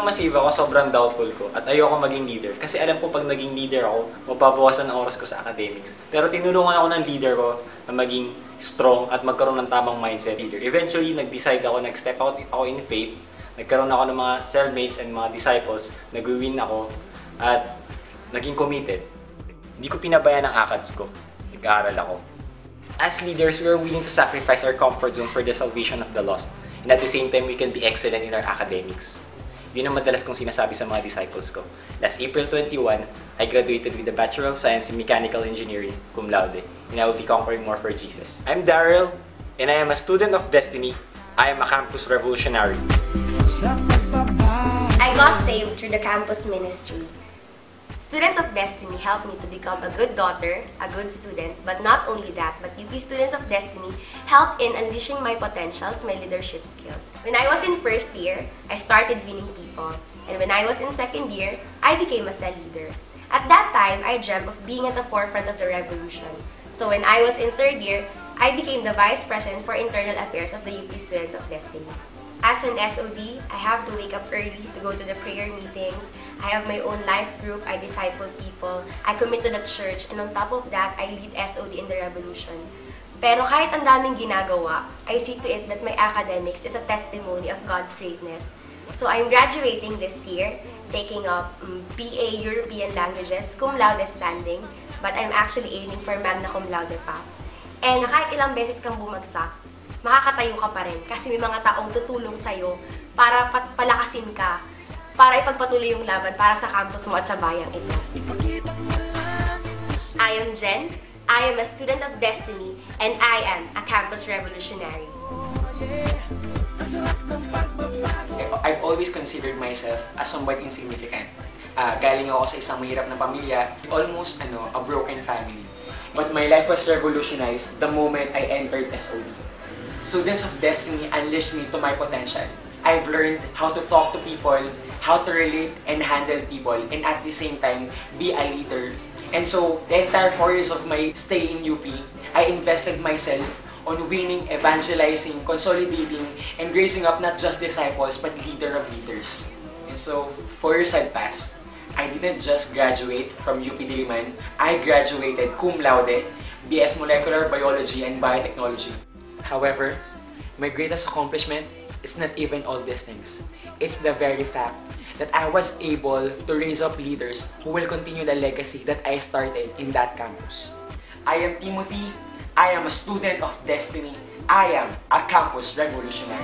masave ako, sobrang doubtful ko at ayoko maging leader. Kasi alam ko pag naging leader ako, mababawasan ang oras ko sa academics. Pero tinulungan ako ng leader ko na maging strong at magkaroon ng tamang mindset leader. Eventually, nag-decide ako, nag-step out ako in faith. Nagkaroon ako ng mga cellmates and mga disciples. Nag-win ako at naging committed. Hindi ko pinabayaan ang ACADS ko. Nag-aaral ako. As leaders, we are willing to sacrifice our comfort zone for the salvation of the lost. And at the same time, we can be excellent in our academics. Yun ang madalas kong sinasabi sa mga disciples ko. Last April 21, I graduated with a Bachelor of Science in Mechanical Engineering, cum laude, and I will be conquering more for Jesus. I'm Daryl, and I am a student of destiny. I am a campus revolutionary. I got saved through the campus ministry. Students of Destiny helped me to become a good daughter, a good student, but not only that, but UP Students of Destiny helped in unleashing my potentials, my leadership skills. When I was in first year, I started winning people. And when I was in second year, I became a cell leader. At that time, I dreamt of being at the forefront of the revolution. So when I was in third year, I became the Vice President for Internal Affairs of the UP Students of Destiny. As an SOD, I have to wake up early to go to the prayer meetings. I have my own life group, I disciple people, I commit to the church, and on top of that, I lead SOD in the revolution. Pero kahit ang daming ginagawa, I see to it that my academics is a testimony of God's greatness. So I'm graduating this year, taking up BA European Languages, cum laude standing, but I'm actually aiming for magna cum laude pa. And kahit ilang beses kang bumagsak, makakatayo ka pa rin kasi may mga taong tutulong sa'yo para palakasin ka, para ipagpatuloy yung laban para sa campus mo at sa bayang ito. I am Jen, I am a student of Destiny, and I am a campus revolutionary. I've always considered myself as somewhat insignificant. Galing ako sa isang mahirap na pamilya, almost a broken family. But my life was revolutionized the moment I entered SOD. Students of Destiny unleashed me to my potential. I've learned how to talk to people, how to relate and handle people, and at the same time, be a leader. And so, the entire 4 years of my stay in UP, I invested myself on winning, evangelizing, consolidating, and raising up not just disciples, but leader of leaders. And so, 4 years had passed. I didn't just graduate from UP Diliman, I graduated cum laude, BS Molecular Biology and Biotechnology. However, my greatest accomplishment is not even all these things. It's the very fact that I was able to raise up leaders who will continue the legacy that I started in that campus. I am Timothy. I am a student of Destiny. I am a campus revolutionary.